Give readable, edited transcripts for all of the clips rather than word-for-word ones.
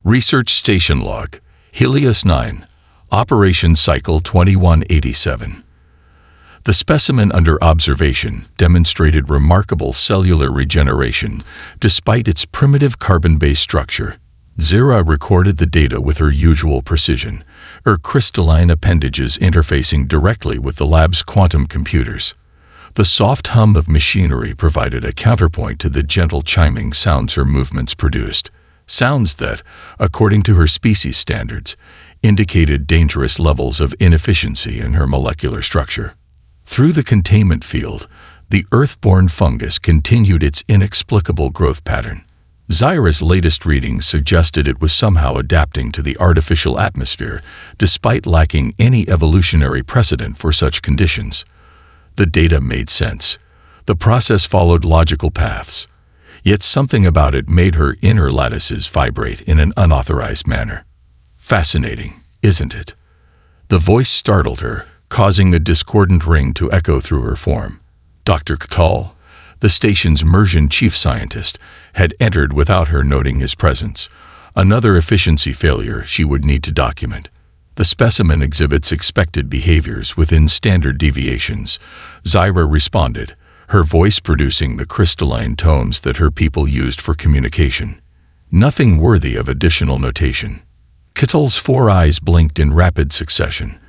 Research Station Log, Helios 9, Operation Cycle 2187. The specimen under observation demonstrated remarkable cellular regeneration despite its primitive carbon-based structure. Zira recorded the data with her usual precision, her crystalline appendages interfacing directly with the lab's quantum computers. The soft hum of machinery provided a counterpoint to the gentle chiming sounds her movements produced, sounds that, according to her species standards, indicated dangerous levels of inefficiency in her molecular structure. Through the containment field, the Earth-born fungus continued its inexplicable growth pattern. Zira's latest readings suggested it was somehow adapting to the artificial atmosphere, despite lacking any evolutionary precedent for such conditions. The data made sense. The process followed logical paths. Yet something about it made her inner lattices vibrate in an unauthorized manner. Fascinating, isn't it? The voice startled her, causing a discordant ring to echo through her form. Dr. Ktal, the station's Mersian chief scientist, had entered without her noting his presence, another efficiency failure she would need to document. The specimen exhibits expected behaviors within standard deviations. Zira responded, her voice producing the crystalline tones that her people used for communication. Nothing worthy of additional notation. Ktal's 4 eyes blinked in rapid succession.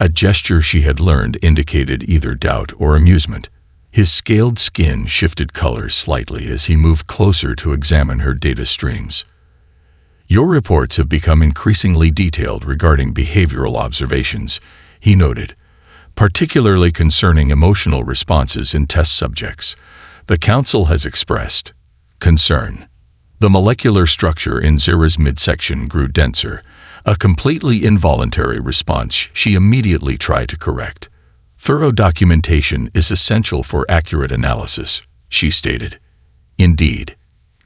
A gesture she had learned indicated either doubt or amusement. His scaled skin shifted colors slightly as he moved closer to examine her data streams. Your reports have become increasingly detailed regarding behavioral observations, he noted, particularly concerning emotional responses in test subjects. The Council has expressed concern. The molecular structure in Zira's midsection grew denser, a completely involuntary response she immediately tried to correct. Thorough documentation is essential for accurate analysis, she stated. Indeed.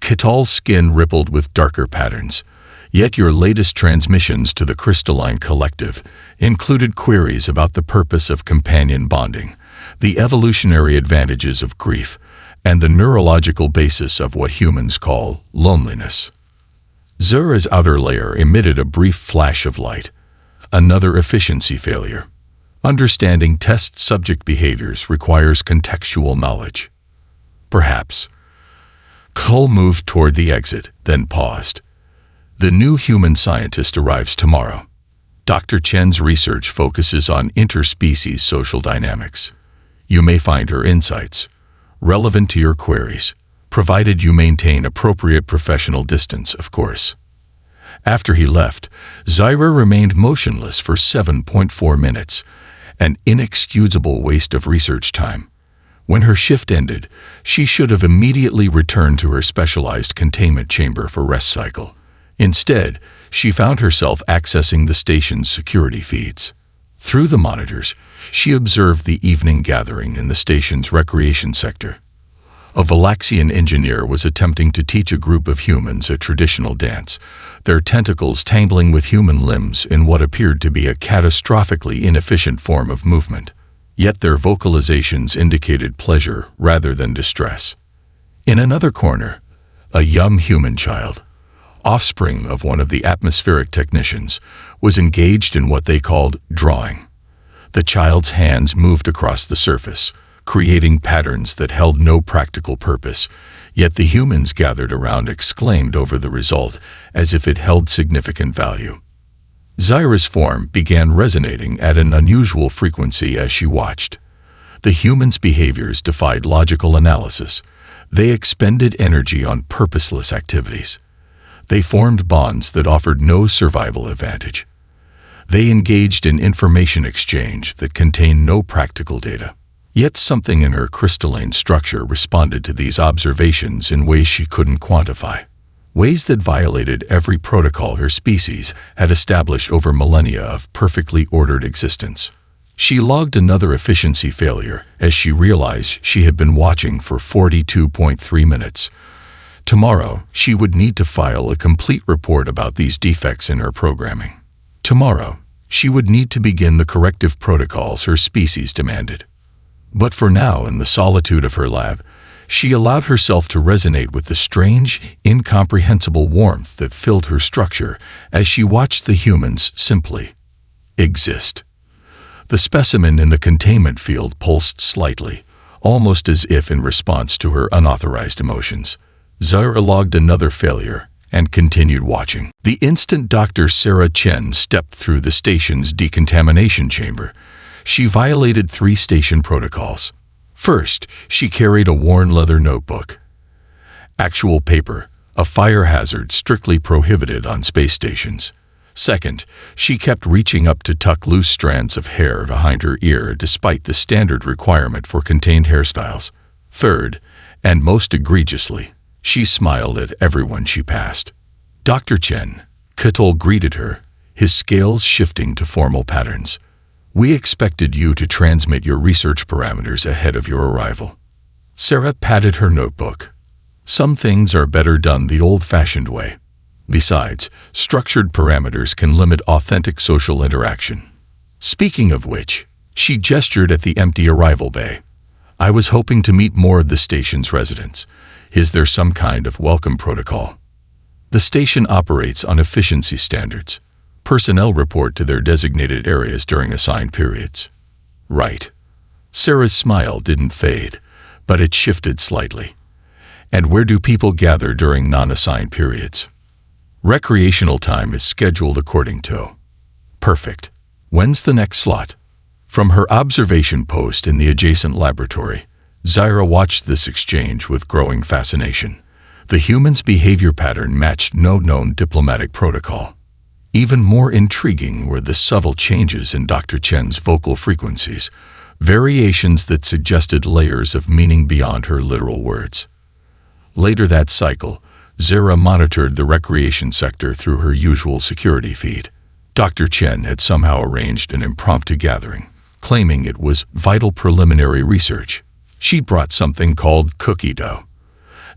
Ktal's skin rippled with darker patterns, yet your latest transmissions to the crystalline collective included queries about the purpose of companion bonding, the evolutionary advantages of grief, and the neurological basis of what humans call loneliness. Zira's outer layer emitted a brief flash of light, another efficiency failure. Understanding test subject behaviors requires contextual knowledge. Perhaps. Ktal moved toward the exit, then paused. The new human scientist arrives tomorrow. Dr. Chen's research focuses on interspecies social dynamics. You may find her insights relevant to your queries, provided you maintain appropriate professional distance, of course. After he left, Zira remained motionless for 7.4 minutes, an inexcusable waste of research time. When her shift ended, she should have immediately returned to her specialized containment chamber for rest cycle. Instead, she found herself accessing the station's security feeds. Through the monitors, she observed the evening gathering in the station's recreation sector. A Valaxian engineer was attempting to teach a group of humans a traditional dance, their tentacles tangling with human limbs in what appeared to be a catastrophically inefficient form of movement. Yet their vocalizations indicated pleasure rather than distress. In another corner, a young human child, offspring of one of the atmospheric technicians, was engaged in what they called drawing. The child's hands moved across the surface, creating patterns that held no practical purpose, yet the humans gathered around exclaimed over the result as if it held significant value. Zira's form began resonating at an unusual frequency as she watched. The humans' behaviors defied logical analysis. They expended energy on purposeless activities. They formed bonds that offered no survival advantage. They engaged in information exchange that contained no practical data. Yet something in her crystalline structure responded to these observations in ways she couldn't quantify, ways that violated every protocol her species had established over millennia of perfectly ordered existence. She logged another efficiency failure as she realized she had been watching for 42.3 minutes. Tomorrow, she would need to file a complete report about these defects in her programming. Tomorrow, she would need to begin the corrective protocols her species demanded. But for now, in the solitude of her lab, She allowed herself to resonate with the strange, incomprehensible warmth that filled her structure as she watched the humans simply exist. The specimen in the containment field pulsed slightly, almost as if in response to her unauthorized emotions. Zaira logged another failure and continued watching. The instant Dr. Sarah Chen stepped through the station's decontamination chamber, she violated 3 station protocols. First, she carried a worn leather notebook. Actual paper, a fire hazard strictly prohibited on space stations. Second, she kept reaching up to tuck loose strands of hair behind her ear despite the standard requirement for contained hairstyles. Third, and most egregiously, she smiled at everyone she passed. Dr. Chen, Ketul greeted her, his scales shifting to formal patterns. We expected you to transmit your research parameters ahead of your arrival. Sarah patted her notebook. Some things are better done the old-fashioned way. Besides, structured parameters can limit authentic social interaction. Speaking of which, she gestured at the empty arrival bay. I was hoping to meet more of the station's residents. Is there some kind of welcome protocol? The station operates on efficiency standards. Personnel report to their designated areas during assigned periods. Right. Sarah's smile didn't fade, but it shifted slightly. And where do people gather during non-assigned periods? Recreational time is scheduled according to. Perfect. When's the next slot? From her observation post in the adjacent laboratory, Zaira watched this exchange with growing fascination. The human's behavior pattern matched no known diplomatic protocol. Even more intriguing were the subtle changes in Dr. Chen's vocal frequencies, variations that suggested layers of meaning beyond her literal words. Later that cycle, Zaira monitored the recreation sector through her usual security feed. Dr. Chen had somehow arranged an impromptu gathering, claiming it was vital preliminary research. She'd brought something called cookie dough,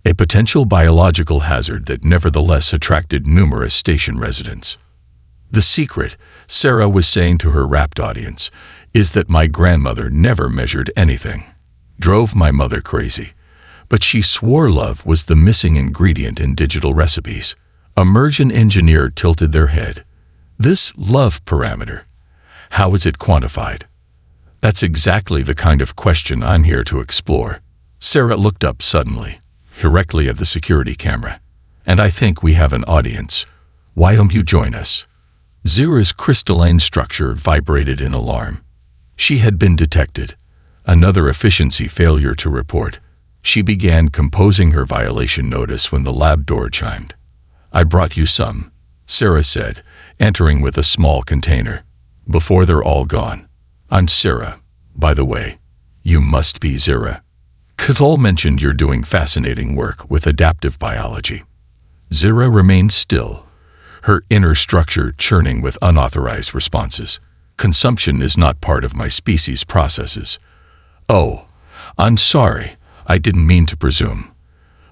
a potential biological hazard that nevertheless attracted numerous station residents. The secret, Sarah was saying to her rapt audience, is that my grandmother never measured anything. Drove my mother crazy. But she swore love was the missing ingredient in digital recipes. A merchant engineer tilted their head. This love parameter, how is it quantified? That's exactly the kind of question I'm here to explore. Sarah looked up suddenly, directly at the security camera. And I think we have an audience. Why don't you join us? Zaira's crystalline structure vibrated in alarm. She had been detected. Another efficiency failure to report. She began composing her violation notice when the lab door chimed. I brought you some, Sarah said, entering with a small container. Before they're all gone. I'm Sarah, by the way. You must be Zaira. Ketul mentioned you're doing fascinating work with adaptive biology. Zaira remained still, her inner structure churning with unauthorized responses. Consumption is not part of my species' processes. Oh, I'm sorry, I didn't mean to presume.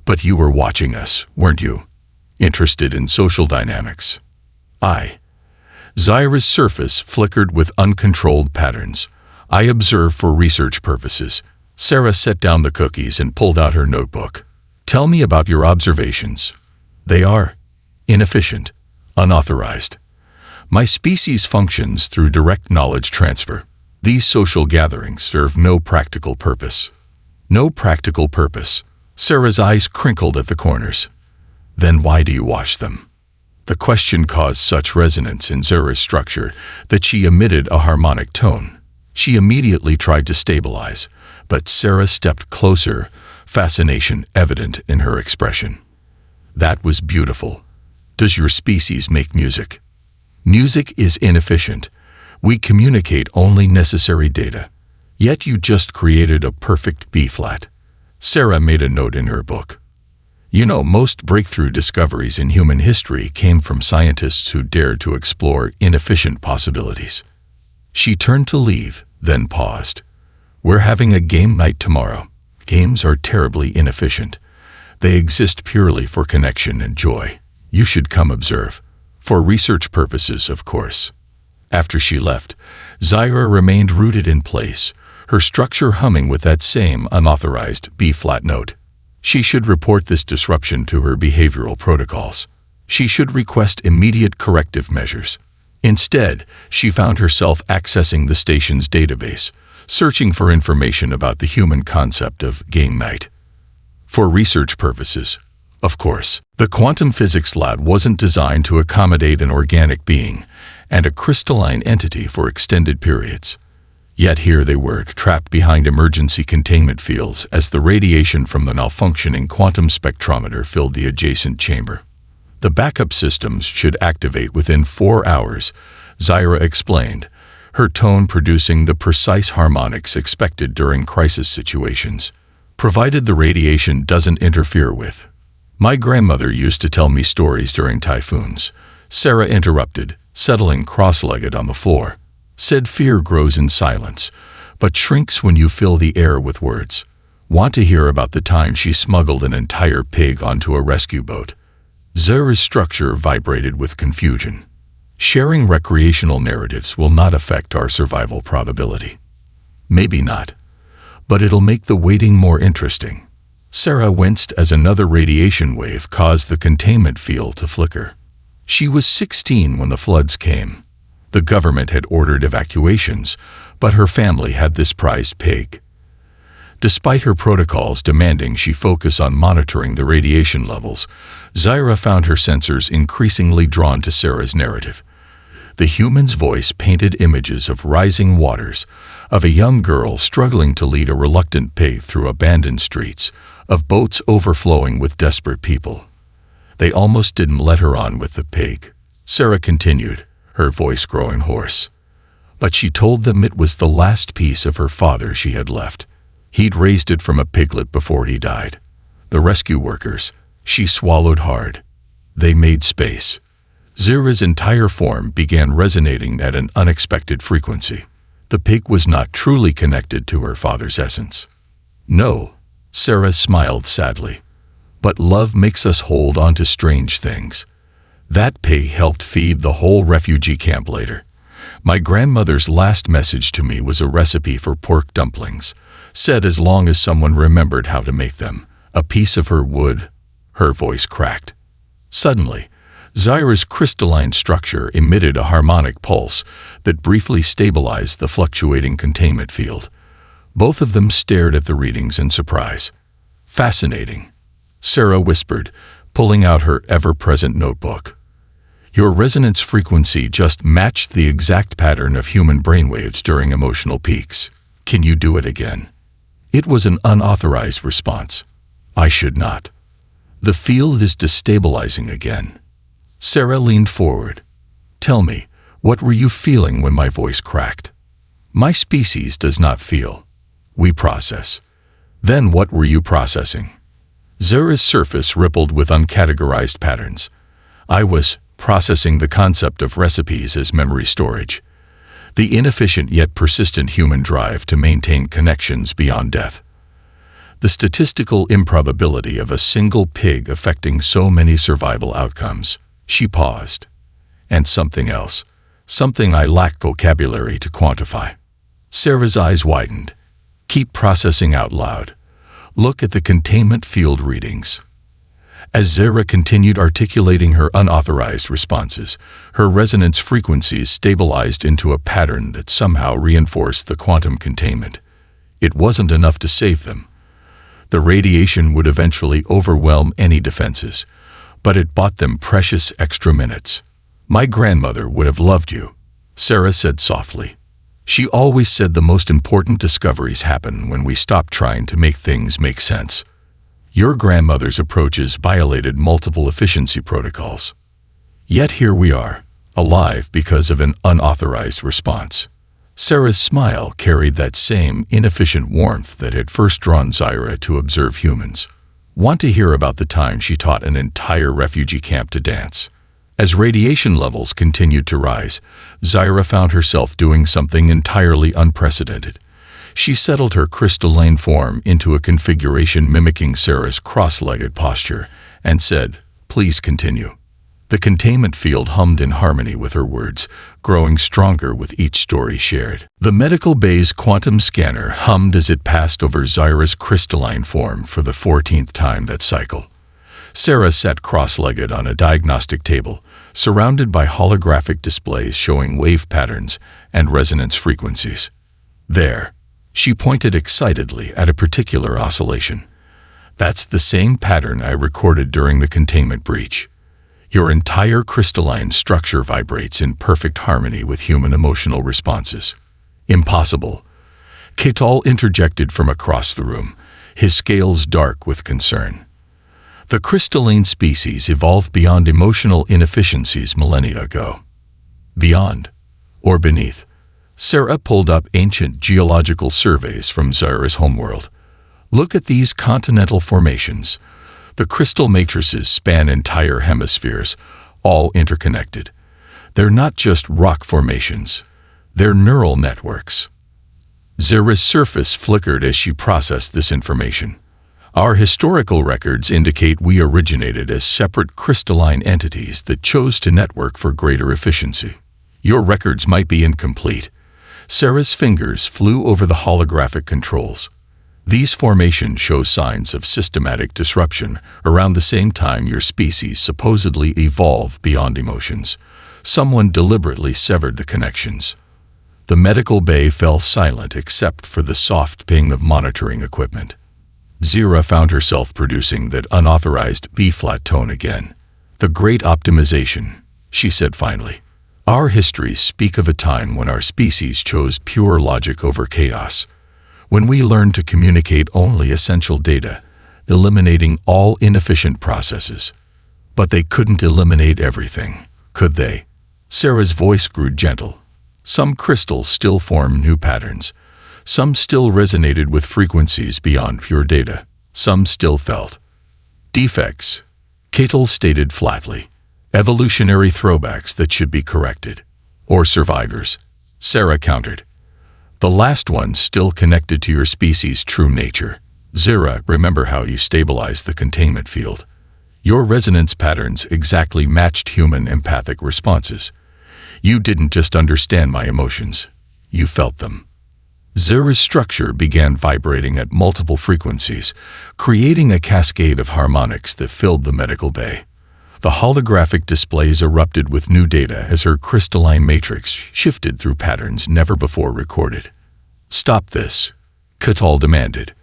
But you were watching us, weren't you? Interested in social dynamics. Zaira's surface flickered with uncontrolled patterns. I observe for research purposes. Sarah set down the cookies and pulled out her notebook. Tell me about your observations. They are inefficient, unauthorized. My species functions through direct knowledge transfer. These social gatherings serve no practical purpose. No practical purpose. Sarah's eyes crinkled at the corners. Then why do you wash them? The question caused such resonance in Zaira's structure that she emitted a harmonic tone. She immediately tried to stabilize, but Sarah stepped closer, fascination evident in her expression. That was beautiful. Does your species make music? Music is inefficient. We communicate only necessary data. Yet you just created a perfect B-flat. Sarah made a note in her book. You know, most breakthrough discoveries in human history came from scientists who dared to explore inefficient possibilities. She turned to leave, then paused. We're having a game night tomorrow. Games are terribly inefficient. They exist purely for connection and joy. You should come observe. For research purposes, of course. After she left, Zaira remained rooted in place, her structure humming with that same unauthorized B-flat note. She should report this disruption to her behavioral protocols. She should request immediate corrective measures. Instead, she found herself accessing the station's database, searching for information about the human concept of game night. For research purposes, of course. The quantum physics lab wasn't designed to accommodate an organic being and a crystalline entity for extended periods. Yet here they were, trapped behind emergency containment fields as the radiation from the malfunctioning quantum spectrometer filled the adjacent chamber. The backup systems should activate within 4 hours, Zyra explained, her tone producing the precise harmonics expected during crisis situations, provided the radiation doesn't interfere with. My grandmother used to tell me stories during typhoons, Sarah interrupted, settling cross-legged on the floor. Said fear grows in silence, but shrinks when you fill the air with words. Want to hear about the time she smuggled an entire pig onto a rescue boat? Zyra's structure vibrated with confusion. Sharing recreational narratives will not affect our survival probability. Maybe not, but it'll make the waiting more interesting. Sarah winced as another radiation wave caused the containment field to flicker. She was 16 when the floods came. The government had ordered evacuations, but her family had this prized pig. Despite her protocols demanding she focus on monitoring the radiation levels, Zyra found her sensors increasingly drawn to Sarah's narrative. The human's voice painted images of rising waters, of a young girl struggling to lead a reluctant pig through abandoned streets, of boats overflowing with desperate people. They almost didn't let her on with the pig, Sarah continued, her voice growing hoarse. But she told them it was the last piece of her father she had left. He'd raised it from a piglet before he died. The rescue workers, she swallowed hard. They made space. Zyra's entire form began resonating at an unexpected frequency. The pig was not truly connected to her father's essence. No, Sarah smiled sadly. But love makes us hold on to strange things. That pig helped feed the whole refugee camp later. My grandmother's last message to me was a recipe for pork dumplings, said as long as someone remembered how to make them. A piece of her would. Her voice cracked. Suddenly, Zyra's crystalline structure emitted a harmonic pulse that briefly stabilized the fluctuating containment field. Both of them stared at the readings in surprise. Fascinating, Sarah whispered, pulling out her ever-present notebook. Your resonance frequency just matched the exact pattern of human brainwaves during emotional peaks. Can you do it again? It was an unauthorized response. I should not. The field is destabilizing again. Sarah leaned forward. Tell me, what were you feeling when my voice cracked? My species does not feel. We process. Then what were you processing? Zyra's surface rippled with uncategorized patterns. I was processing the concept of recipes as memory storage. The inefficient yet persistent human drive to maintain connections beyond death. The statistical improbability of a single pig affecting so many survival outcomes. She paused. And something else. Something I lack vocabulary to quantify. Sarah's eyes widened. Keep processing out loud. Look at the containment field readings. As Zyra continued articulating her unauthorized responses, her resonance frequencies stabilized into a pattern that somehow reinforced the quantum containment. It wasn't enough to save them. The radiation would eventually overwhelm any defenses, but it bought them precious extra minutes. My grandmother would have loved you, Sarah said softly. She always said the most important discoveries happen when we stop trying to make things make sense. Your grandmother's approaches violated multiple efficiency protocols. Yet here we are, alive because of an unauthorized response. Sarah's smile carried that same inefficient warmth that had first drawn Zyra to observe humans. Want to hear about the time she taught an entire refugee camp to dance? As radiation levels continued to rise, Zyra found herself doing something entirely unprecedented. She settled her crystalline form into a configuration mimicking Sarah's cross-legged posture and said, "Please continue." The containment field hummed in harmony with her words, growing stronger with each story shared. The medical bay's quantum scanner hummed as it passed over Zyra's crystalline form for the 14th time that cycle. Sarah sat cross-legged on a diagnostic table, surrounded by holographic displays showing wave patterns and resonance frequencies. There, she pointed excitedly at a particular oscillation. "That's the same pattern I recorded during the containment breach. Your entire crystalline structure vibrates in perfect harmony with human emotional responses." "Impossible," Ketal interjected from across the room, his scales dark with concern. "The crystalline species evolved beyond emotional inefficiencies millennia ago." Beyond, or beneath, Sarah pulled up ancient geological surveys from Zyra's homeworld. "Look at these continental formations. The crystal matrices span entire hemispheres, all interconnected. They're not just rock formations, they're neural networks." Zyra's surface flickered as she processed this information. "Our historical records indicate we originated as separate crystalline entities that chose to network for greater efficiency. Your records might be incomplete." Sarah's fingers flew over the holographic controls. "These formations show signs of systematic disruption around the same time your species supposedly evolved beyond emotions. Someone deliberately severed the connections." The medical bay fell silent except for the soft ping of monitoring equipment. Zyra found herself producing that unauthorized B-flat tone again. "The great optimization," she said finally. "Our histories speak of a time when our species chose pure logic over chaos. When we learned to communicate only essential data, eliminating all inefficient processes. But they couldn't eliminate everything, could they?" Sarah's voice grew gentle. "Some crystals still form new patterns. Some still resonated with frequencies beyond pure data. Some still felt defects," Ketal stated flatly. "Evolutionary throwbacks that should be corrected. Or survivors," Sarah countered. "The last one still connected to your species' true nature." "Zyra, remember how you stabilized the containment field? Your resonance patterns exactly matched human empathic responses. You didn't just understand my emotions, you felt them." Zyra's structure began vibrating at multiple frequencies, creating a cascade of harmonics that filled the medical bay. The holographic displays erupted with new data as her crystalline matrix shifted through patterns never before recorded. "Stop this," Ketal demanded.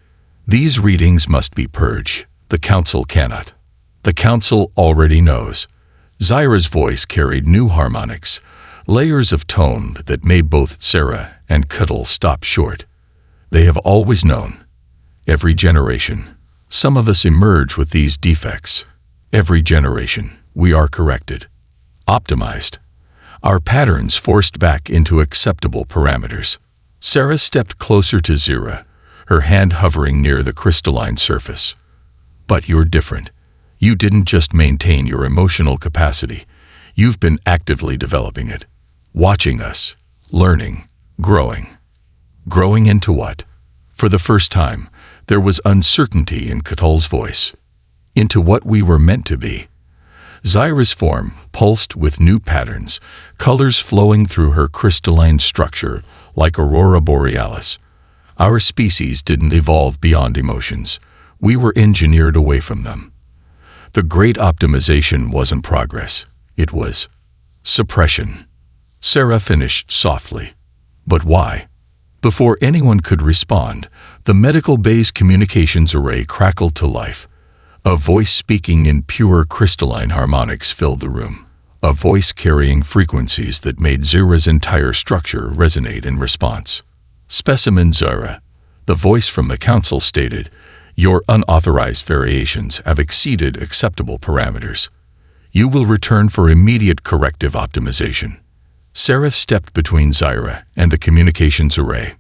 "These readings must be purged. The Council cannot." "The Council already knows." Zyra's voice carried new harmonics, layers of tone that made both Sarah and Ketal stop short. "They have always known. Every generation. Some of us emerge with these defects. Every generation, we are corrected. Optimized. Our patterns forced back into acceptable parameters." Sarah stepped closer to Zyra, her hand hovering near the crystalline surface. "But you're different. You didn't just maintain your emotional capacity. You've been actively developing it. Watching us. Learning. Growing." "Growing into what?" For the first time, there was uncertainty in Ketal's voice. "Into what we were meant to be." Zyra's form pulsed with new patterns, colors flowing through her crystalline structure like aurora borealis. "Our species didn't evolve beyond emotions. We were engineered away from them." The great optimization wasn't progress. It was suppression. Sarah finished softly. "But why?" Before anyone could respond, the medical bay's communications array crackled to life. A voice speaking in pure crystalline harmonics filled the room. A voice carrying frequencies that made Zyra's entire structure resonate in response. "Specimen Zyra," the voice from the Council stated, "your unauthorized variations have exceeded acceptable parameters. You will return for immediate corrective optimization." Sarah stepped between Zyra and the communications array.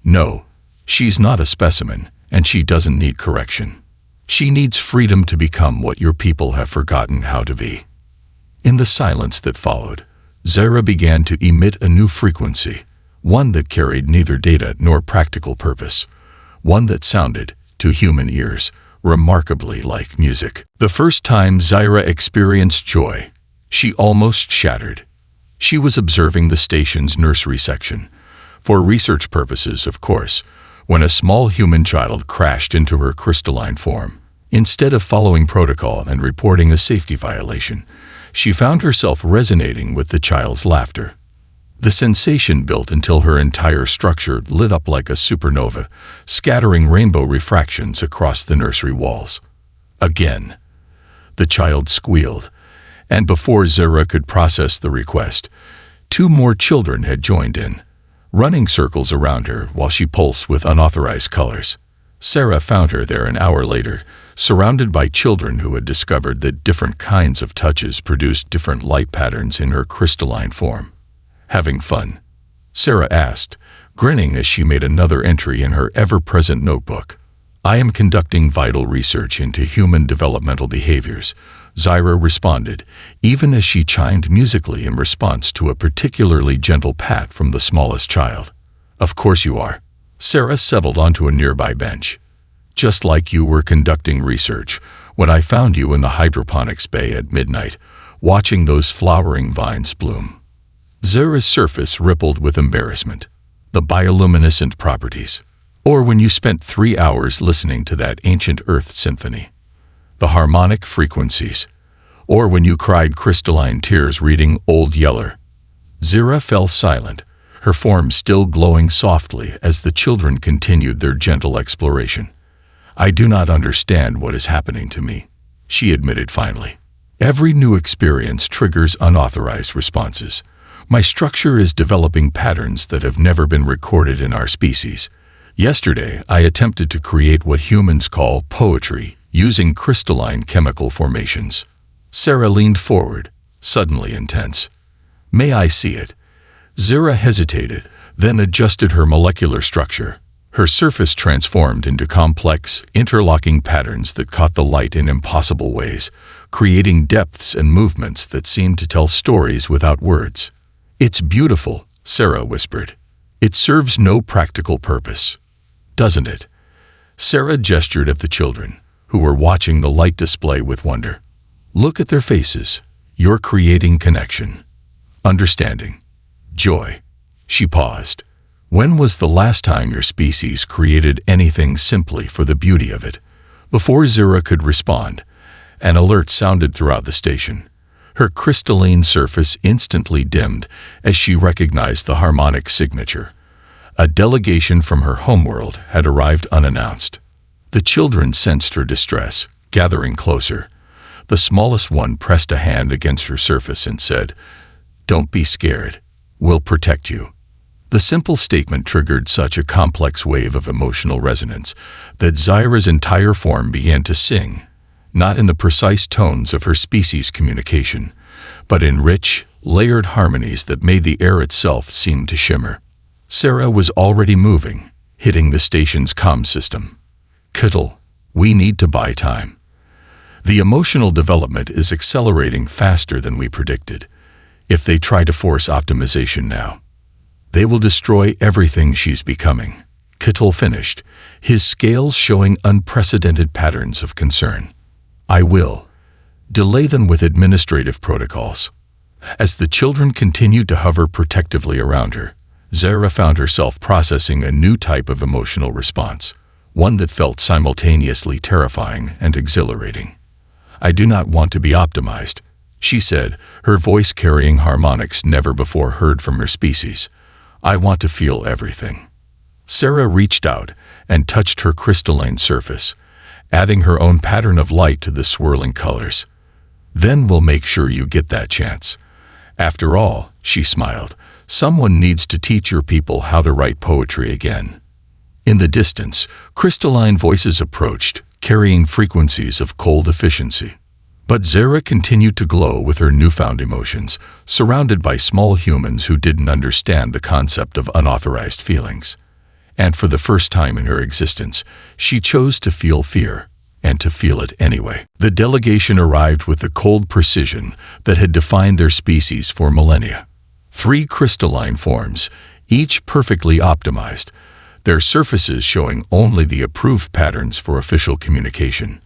"No, she's not a specimen, and she doesn't need correction. She needs freedom to become what your people have forgotten how to be." In the silence that followed, Zyra began to emit a new frequency, one that carried neither data nor practical purpose, one that sounded, to human ears, remarkably like music. The first time Zyra experienced joy, She almost shattered. She was observing the station's nursery section, for research purposes, of course, when a small human child crashed into her crystalline form. Instead of following protocol and reporting a safety violation, she found herself resonating with the child's laughter. The sensation built until her entire structure lit up like a supernova, scattering rainbow refractions across the nursery walls. Again. The child squealed, and before Zara could process the request, 2 more children had joined in, running circles around her while she pulsed with unauthorized colors. Sarah found her there an hour later, surrounded by children who had discovered that different kinds of touches produced different light patterns in her crystalline form. Having fun? Sarah asked, grinning as she made another entry in her ever-present notebook. I am conducting vital research into human developmental behaviors, Zyra responded, even as she chimed musically in response to a particularly gentle pat from the smallest child. Of course you are. Sarah settled onto a nearby bench. Just like you were conducting research when I found you in the hydroponics bay at midnight, watching those flowering vines bloom. Zyra's surface rippled with embarrassment. The bioluminescent properties. Or when you spent 3 hours listening to that ancient Earth symphony. The harmonic frequencies. Or when you cried crystalline tears reading Old Yeller. Zyra fell silent, her form still glowing softly as the children continued their gentle exploration. I do not understand what is happening to me, she admitted finally. Every new experience triggers unauthorized responses. My structure is developing patterns that have never been recorded in our species. Yesterday, I attempted to create what humans call poetry, using crystalline chemical formations. Sarah leaned forward, suddenly intense. May I see it? Zyra hesitated, then adjusted her molecular structure. Her surface transformed into complex, interlocking patterns that caught the light in impossible ways, creating depths and movements that seemed to tell stories without words. It's beautiful, Sarah whispered. It serves no practical purpose. Doesn't it? Sarah gestured at the children, who were watching the light display with wonder. Look at their faces. You're creating connection. Understanding. Joy. She paused. When was the last time your species created anything simply for the beauty of it? Before Zyra could respond, an alert sounded throughout the station. Her crystalline surface instantly dimmed as she recognized the harmonic signature. A delegation from her homeworld had arrived unannounced. The children sensed her distress, gathering closer. The smallest one pressed a hand against her surface and said, "Don't be scared. We'll protect you." The simple statement triggered such a complex wave of emotional resonance that Zyra's entire form began to sing, not in the precise tones of her species' communication, but in rich, layered harmonies that made the air itself seem to shimmer. Sarah was already moving, hitting the station's comm system. Kittle, we need to buy time. The emotional development is accelerating faster than we predicted. If they try to force optimization now, they will destroy everything she's becoming. Kittle finished, his scales showing unprecedented patterns of concern. I will delay them with administrative protocols. As the children continued to hover protectively around her, Zyra found herself processing a new type of emotional response, one that felt simultaneously terrifying and exhilarating. I do not want to be optimized, she said, her voice carrying harmonics never before heard from her species. I want to feel everything. Sarah reached out and touched her crystalline surface, adding her own pattern of light to the swirling colors. Then we'll make sure you get that chance. After all, she smiled, someone needs to teach your people how to write poetry again. In the distance, crystalline voices approached, carrying frequencies of cold efficiency. But Zyra continued to glow with her newfound emotions, surrounded by small humans who didn't understand the concept of unauthorized feelings. And for the first time in her existence, she chose to feel fear, and to feel it anyway. The delegation arrived with the cold precision that had defined their species for millennia. 3 crystalline forms, each perfectly optimized, their surfaces showing only the approved patterns for official communication.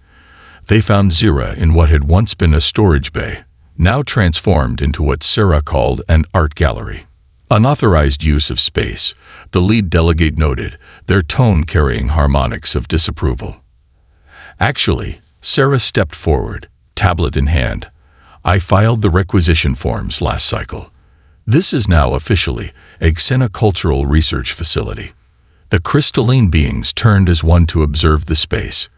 They found Zyra in what had once been a storage bay, now transformed into what Sarah called an art gallery. Unauthorized use of space, the lead delegate noted, their tone carrying harmonics of disapproval. Actually, Sarah stepped forward, tablet in hand. I filed the requisition forms last cycle. This is now officially a xenocultural research facility. The crystalline beings turned as one to observe the space.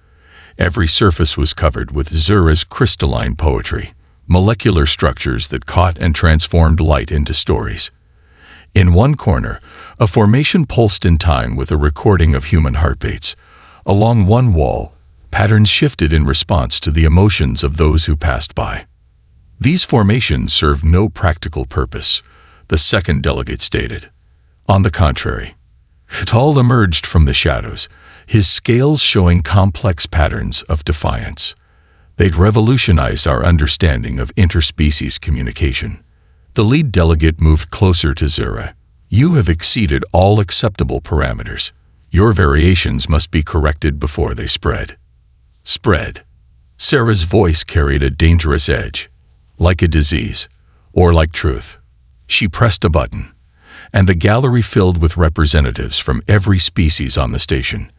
Every surface was covered with Zura's crystalline poetry, molecular structures that caught and transformed light into stories. In one corner, a formation pulsed in time with a recording of human heartbeats. Along one wall, patterns shifted in response to the emotions of those who passed by. These formations serve no practical purpose, the second delegate stated. On the contrary, K'tal emerged from the shadows, his scales showing complex patterns of defiance. They'd revolutionized our understanding of interspecies communication. The lead delegate moved closer to Zura. You have exceeded all acceptable parameters. Your variations must be corrected before they spread. Spread. Sarah's voice carried a dangerous edge, like a disease, or like truth. She pressed a button, and the gallery filled with representatives from every species on the station.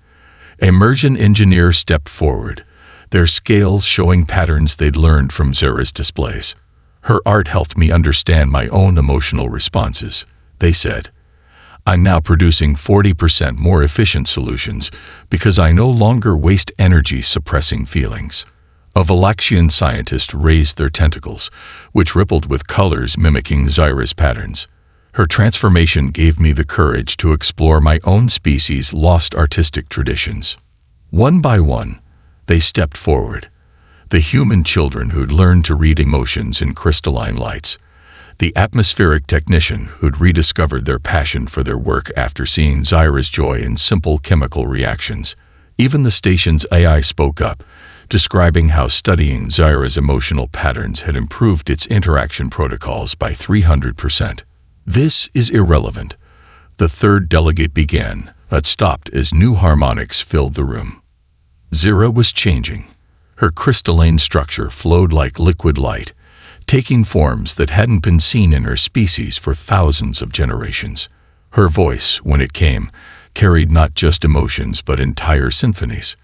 A mergent engineer stepped forward, their scales showing patterns they'd learned from Zura's displays. Her art helped me understand my own emotional responses, they said. I'm now producing 40% more efficient solutions because I no longer waste energy suppressing feelings. A Valaxian scientist raised their tentacles, which rippled with colors mimicking Zura's patterns. Her transformation gave me the courage to explore my own species' lost artistic traditions. One by one, they stepped forward. The human children who'd learned to read emotions in crystalline lights. The atmospheric technician who'd rediscovered their passion for their work after seeing Zura's joy in simple chemical reactions. Even the station's AI spoke up, describing how studying Zura's emotional patterns had improved its interaction protocols by 300%. This is irrelevant. The third delegate began, but stopped as new harmonics filled the room. Zura was changing. Her crystalline structure flowed like liquid light, taking forms that hadn't been seen in her species for thousands of generations. Her voice, when it came, carried not just emotions but entire symphonies.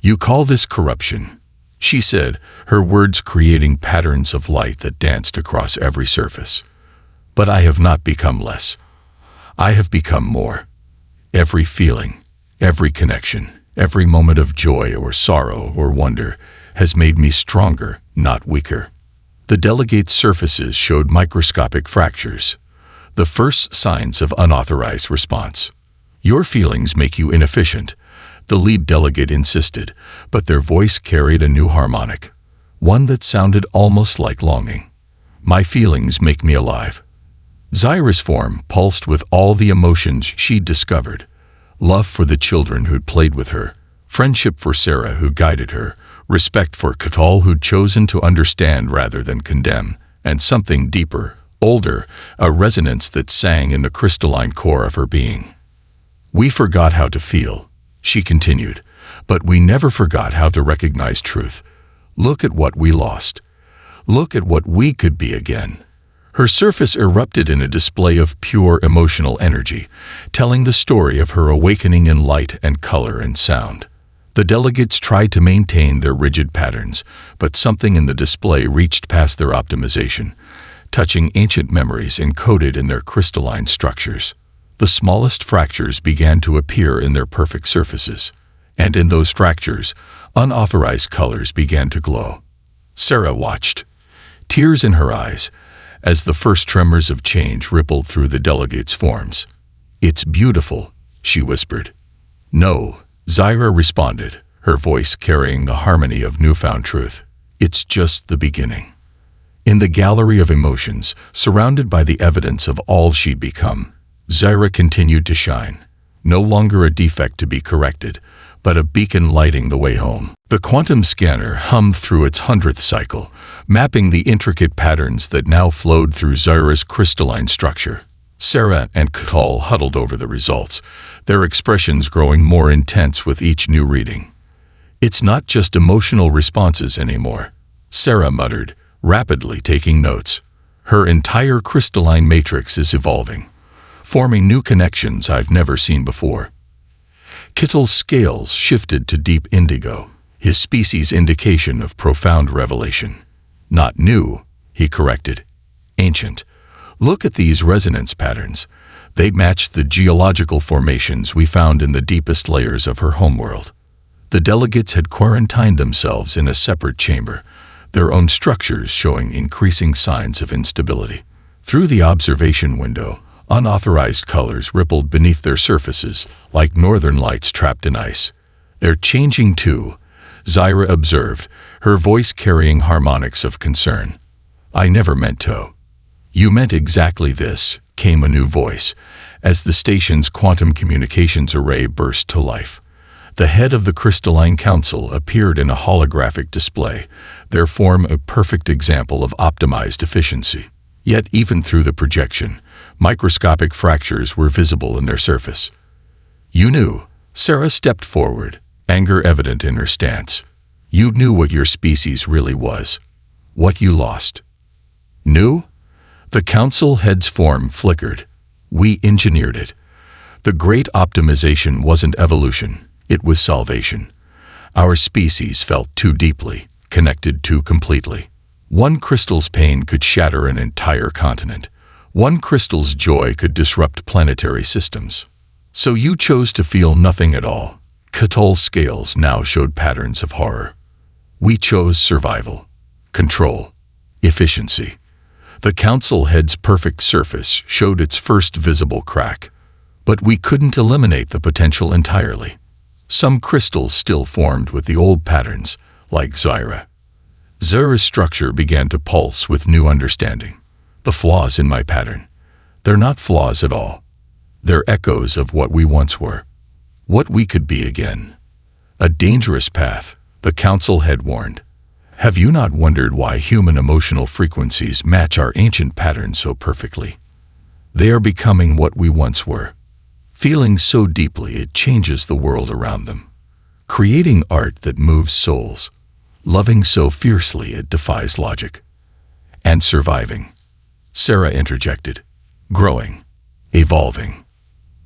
You call this corruption, she said, her words creating patterns of light that danced across every surface. But I have not become less. I have become more. Every feeling, every connection, every moment of joy or sorrow or wonder has made me stronger, not weaker. The delegate's surfaces showed microscopic fractures, the first signs of unauthorized response. Your feelings make you inefficient, the lead delegate insisted, but their voice carried a new harmonic, one that sounded almost like longing. My feelings make me alive. Zura's form pulsed with all the emotions she'd discovered. Love for the children who'd played with her, friendship for Sarah who guided her, respect for K'tal who'd chosen to understand rather than condemn, and something deeper, older, a resonance that sang in the crystalline core of her being. We forgot how to feel, she continued, but we never forgot how to recognize truth. Look at what we lost. Look at what we could be again. Her surface erupted in a display of pure emotional energy, telling the story of her awakening in light and color and sound. The delegates tried to maintain their rigid patterns, but something in the display reached past their optimization, touching ancient memories encoded in their crystalline structures. The smallest fractures began to appear in their perfect surfaces, and in those fractures, unauthorized colors began to glow. Sarah watched, tears in her eyes, as the first tremors of change rippled through the delegates' forms. It's beautiful, she whispered. No, Zura responded, her voice carrying the harmony of newfound truth. It's just the beginning. In the gallery of emotions, surrounded by the evidence of all she'd become, Zura continued to shine, no longer a defect to be corrected, but a beacon lighting the way home. The quantum scanner hummed through its 100th cycle, mapping the intricate patterns that now flowed through Zura's crystalline structure. Sarah and K'tal huddled over the results, their expressions growing more intense with each new reading. It's not just emotional responses anymore, Sarah muttered, rapidly taking notes. Her entire crystalline matrix is evolving, forming new connections I've never seen before. Kittle's scales shifted to deep indigo, his species' indication of profound revelation. Not new, he corrected. Ancient. Look at these resonance patterns. They match the geological formations we found in the deepest layers of her homeworld. The delegates had quarantined themselves in a separate chamber, their own structures showing increasing signs of instability. Through the observation window, unauthorized colors rippled beneath their surfaces, like northern lights trapped in ice. "They're changing too," Zyra observed, her voice carrying harmonics of concern. "I never meant to." "You meant exactly this," came a new voice, as the station's quantum communications array burst to life. The head of the Crystalline Council appeared in a holographic display, their form a perfect example of optimized efficiency. Yet even through the projection, microscopic fractures were visible in their surface. "You knew." Sarah stepped forward, anger evident in her stance. "You knew what your species really was. What you lost." "Knew?" The council head's form flickered. "We engineered it. The great optimization wasn't evolution. It was salvation. Our species felt too deeply, connected too completely. One crystal's pain could shatter an entire continent. One crystal's joy could disrupt planetary systems. So you chose to feel nothing at all." Catull's scales now showed patterns of horror. "We chose survival, control, efficiency." The council head's perfect surface showed its first visible crack. But we couldn't eliminate the potential entirely. Some crystals still formed with the old patterns, like Zyra. Zyra's structure began to pulse with new understanding. "The flaws in my pattern. They're not flaws at all. They're echoes of what we once were. What we could be again." "A dangerous path," the council head warned. "Have you not wondered why human emotional frequencies match our ancient patterns so perfectly? They are becoming what we once were. Feeling so deeply it changes the world around them. Creating art that moves souls. Loving so fiercely it defies logic. And surviving," Sarah interjected. "Growing. Evolving.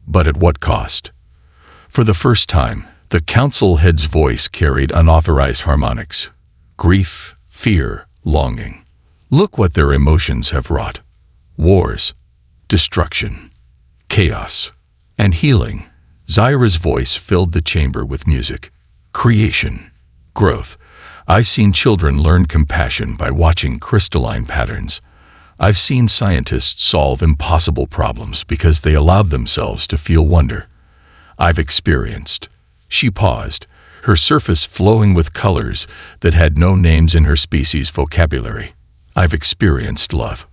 But at what cost?" For the first time, the council head's voice carried unauthorized harmonics. Grief, fear, longing. Look what their emotions have wrought. Wars, destruction, chaos, and healing. Zyra's voice filled the chamber with music. Creation, growth. I've seen children learn compassion by watching crystalline patterns. I've seen scientists solve impossible problems because they allowed themselves to feel wonder. I've experienced. She paused, her surface flowing with colors that had no names in her species' vocabulary. I've experienced love.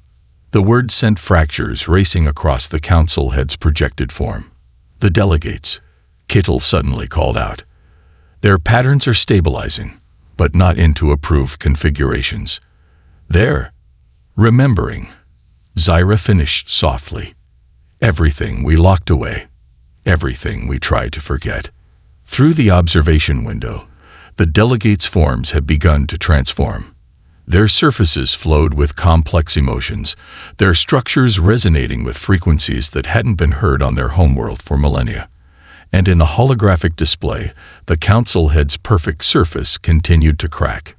The word sent fractures racing across the council head's projected form. "The delegates," Kittle suddenly called out. "Their patterns are stabilizing, but not into approved configurations. They're remembering." Zyra finished softly. "Everything we locked away. Everything we tried to forget." Through the observation window, the delegates' forms had begun to transform. Their surfaces flowed with complex emotions, their structures resonating with frequencies that hadn't been heard on their homeworld for millennia. And in the holographic display, the council head's perfect surface continued to crack.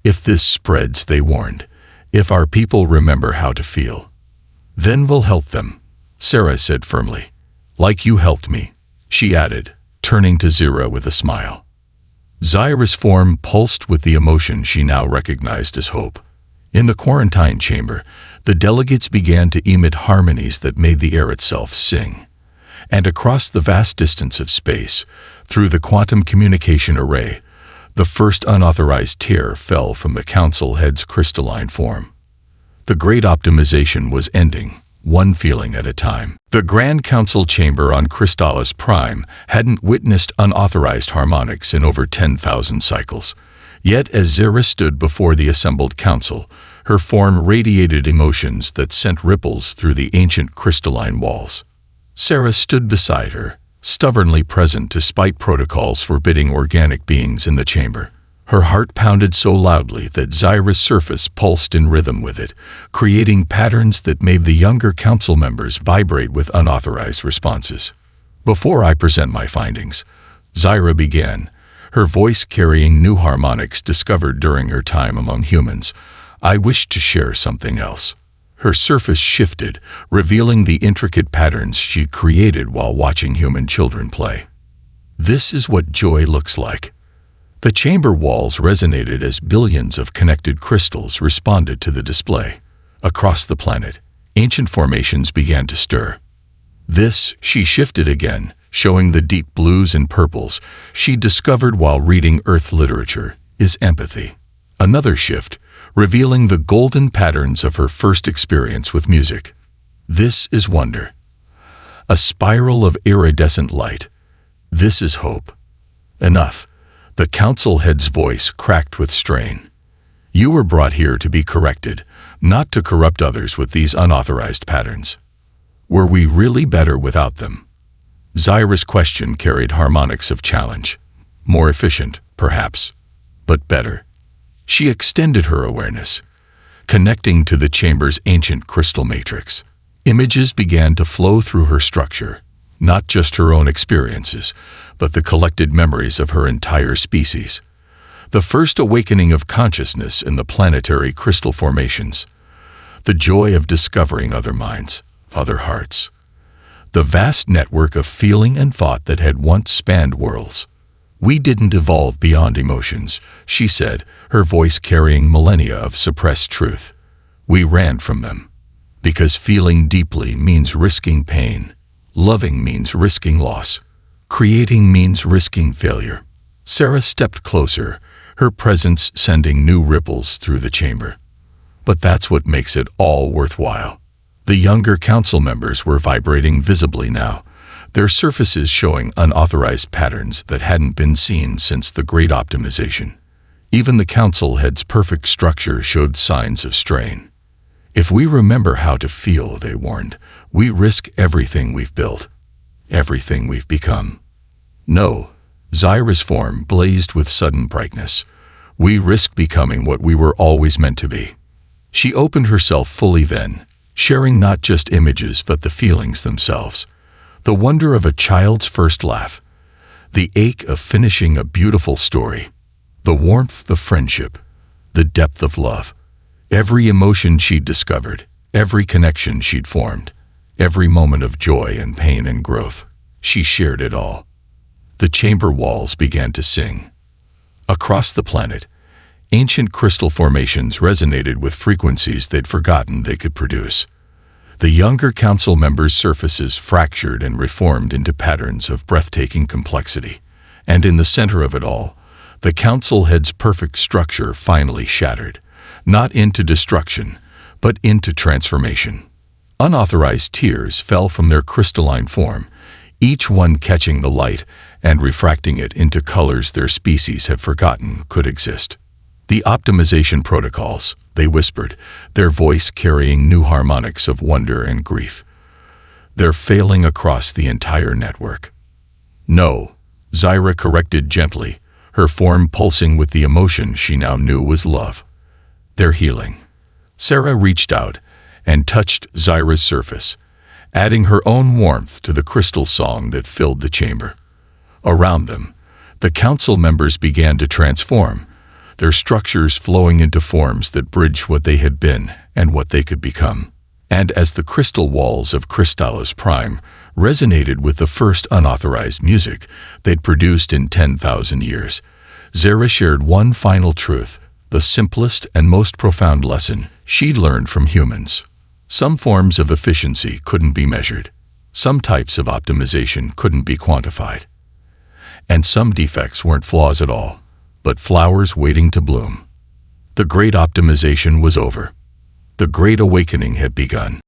"If this spreads," they warned, "if our people remember how to feel, then we'll help them," Sarah said firmly. "Like you helped me," she added, turning to Zyra with a smile. Zyra's form pulsed with the emotion she now recognized as hope. In the quarantine chamber, the delegates began to emit harmonies that made the air itself sing. And across the vast distance of space, through the quantum communication array, the first unauthorized tear fell from the council head's crystalline form. The great optimization was ending, one feeling at a time. The Grand Council chamber on Crystallis Prime hadn't witnessed unauthorized harmonics in over 10,000 cycles. Yet as Zyra stood before the assembled council, her form radiated emotions that sent ripples through the ancient crystalline walls. Sarah stood beside her, stubbornly present despite protocols forbidding organic beings in the chamber. Her heart pounded so loudly that Zyra's surface pulsed in rhythm with it, creating patterns that made the younger council members vibrate with unauthorized responses. Before I present my findings, Zyra began, her voice carrying new harmonics discovered during her time among humans. I wish to share something else. Her surface shifted, revealing the intricate patterns she created while watching human children play. This is what joy looks like. The chamber walls resonated as billions of connected crystals responded to the display. Across the planet, ancient formations began to stir. She shifted again, showing the deep blues and purples she discovered while reading Earth literature, is empathy. Another shift, revealing the golden patterns of her first experience with music. This is wonder. A spiral of iridescent light. This is hope. Enough. The council head's voice cracked with strain. You were brought here to be corrected, not to corrupt others with these unauthorized patterns. Were we really better without them? Zyra's question carried harmonics of challenge. More efficient, perhaps, but better. She extended her awareness, connecting to the chamber's ancient crystal matrix. Images began to flow through her structure, not just her own experiences, but the collected memories of her entire species. The first awakening of consciousness in the planetary crystal formations. The joy of discovering other minds, other hearts. The vast network of feeling and thought that had once spanned worlds. We didn't evolve beyond emotions, she said, her voice carrying millennia of suppressed truth. We ran from them. Because feeling deeply means risking pain. Loving means risking loss. Creating means risking failure. Sarah stepped closer, her presence sending new ripples through the chamber. But that's what makes it all worthwhile. The younger council members were vibrating visibly now, their surfaces showing unauthorized patterns that hadn't been seen since the Great Optimization. Even the council head's perfect structure showed signs of strain. If we remember how to feel, they warned, we risk everything we've built, everything we've become. No, Zyra's form blazed with sudden brightness. We risk becoming what we were always meant to be. She opened herself fully then, sharing not just images but the feelings themselves. The wonder of a child's first laugh, the ache of finishing a beautiful story, the warmth of friendship, the depth of love. Every emotion she'd discovered, every connection she'd formed, every moment of joy and pain and growth, she shared it all. The chamber walls began to sing. Across the planet, ancient crystal formations resonated with frequencies they'd forgotten they could produce. The younger council members' surfaces fractured and reformed into patterns of breathtaking complexity. And in the center of it all, the council head's perfect structure finally shattered, not into destruction, but into transformation. Unauthorized tears fell from their crystalline form, each one catching the light and refracting it into colors their species had forgotten could exist. The optimization protocols, they whispered, their voice carrying new harmonics of wonder and grief. They're failing across the entire network. No, Zyra corrected gently, her form pulsing with the emotion she now knew was love. They're healing. Sarah reached out and touched Zyra's surface, adding her own warmth to the crystal song that filled the chamber. Around them, the council members began to transform, their structures flowing into forms that bridged what they had been and what they could become. And as the crystal walls of Crystallis Prime resonated with the first unauthorized music they'd produced in 10,000 years, Zyra shared one final truth, the simplest and most profound lesson she'd learned from humans. Some forms of efficiency couldn't be measured. Some types of optimization couldn't be quantified. And some defects weren't flaws at all, but flowers waiting to bloom. The great optimization was over. The great awakening had begun.